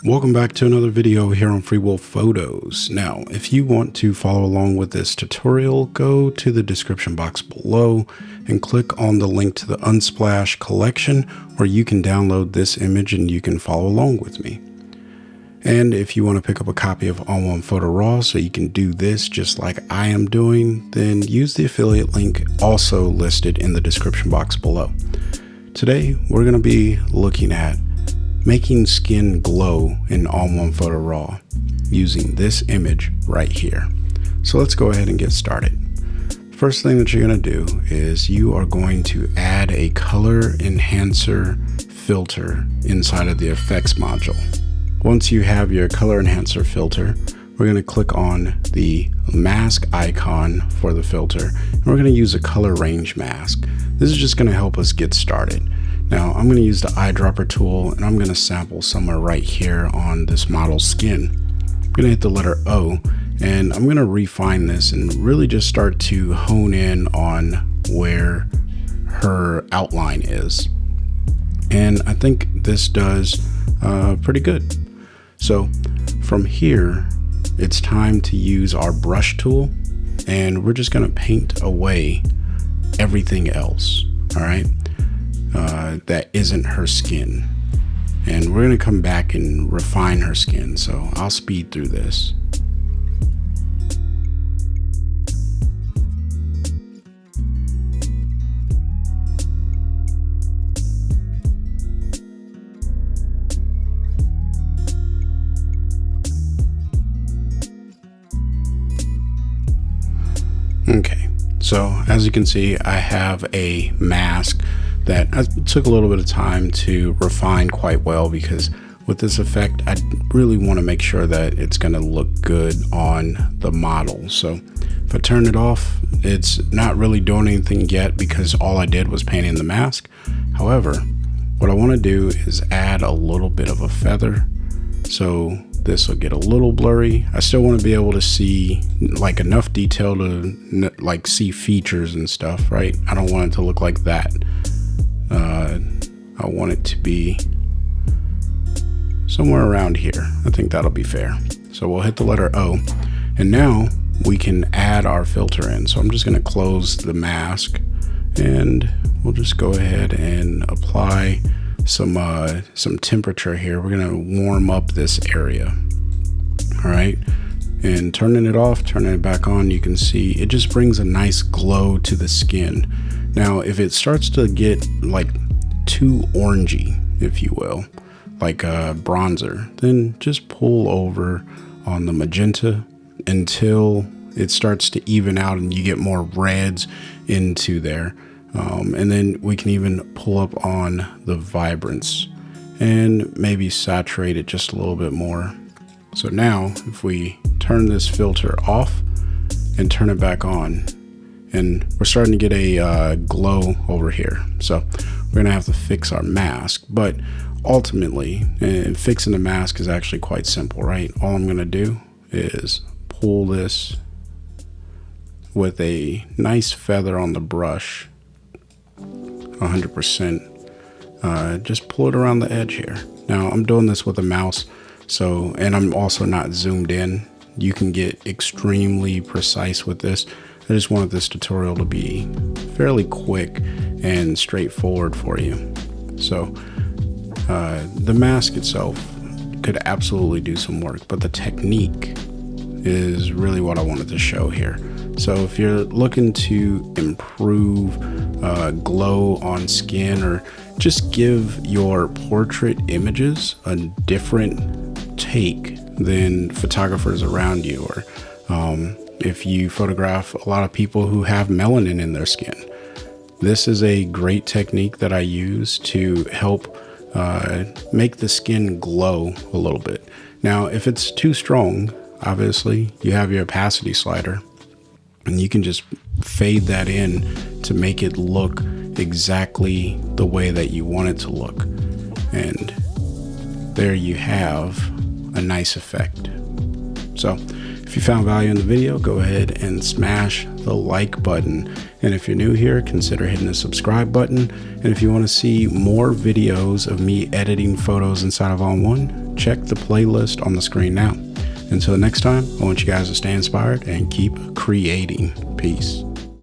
Welcome back to another video here on Freewolf Photos. Now, if you want to follow along with this tutorial, go to the description box below and click on the link to the Unsplash collection where you can download this image and you can follow along with me. And if you want to pick up a copy of On1 Photo Raw so you can do this just like I am doing, then use the affiliate link also listed in the description box below. Today, we're going to be looking at making skin glow in On1 Photo Raw using this image right here. So let's go ahead and get started. First thing that you're going to do is you are going to add a color enhancer filter inside of the effects module. Once you have your color enhancer filter, we're going to click on the mask icon for the filter, and we're going to use a color range mask. This is just going to help us get started. Now I'm going to use the eyedropper tool and I'm going to sample somewhere right here on this model's skin. I'm going to hit the letter O and I'm going to refine this and really just start to hone in on where her outline is. And I think this does pretty good. So from here, it's time to use our brush tool and we're just going to paint away everything else. All right. That isn't her skin, and we're going to come back and refine her skin, so I'll speed through this. Okay, so as you can see, I have a mask that I took a little bit of time to refine quite well, because with this effect I really want to make sure that it's going to look good on the model. So if I turn it off, it's not really doing anything yet because all I did was painting the mask. However, what I want to do is add a little bit of a feather, so this will get a little blurry. I still want to be able to see like enough detail to like see features and stuff, right? I don't want it to look like that. I want it to be somewhere around here. I think that'll be fair. So we'll hit the letter O, and now we can add our filter in. So I'm just going to close the mask and we'll just go ahead and apply some temperature here. We're going to warm up this area. All right. And turning it off, turning it back on, you can see it just brings a nice glow to the skin. Now, if it starts to get like too orangey, if you will, like a bronzer, then just pull over on the magenta until it starts to even out and you get more reds into there. And then we can even pull up on the vibrance and maybe saturate it just a little bit more. So now if we turn this filter off and turn it back on, and we're starting to get a glow over here. So we're gonna have to fix our mask, but ultimately, and fixing the mask is actually quite simple, right? All I'm gonna do is pull this with a nice feather on the brush, 100%, just pull it around the edge here. Now I'm doing this with a mouse, so, and I'm also not zoomed in. You can get extremely precise with this. I just wanted this tutorial to be fairly quick and straightforward for you. So the mask itself could absolutely do some work, but the technique is really what I wanted to show here. So if you're looking to improve glow on skin, or just give your portrait images a different take than photographers around you, or if you photograph a lot of people who have melanin in their skin, this is a great technique that I use to help make the skin glow a little bit. Now, if it's too strong, obviously you have your opacity slider and you can just fade that in to make it look exactly the way that you want it to look. And there you have a nice effect. So If you found value in the video, go ahead and smash the like button. And if you're new here, consider hitting the subscribe button. And if you want to see more videos of me editing photos inside of All-in-One, check the playlist on the screen now. Until next time, I want you guys to stay inspired and keep creating. Peace.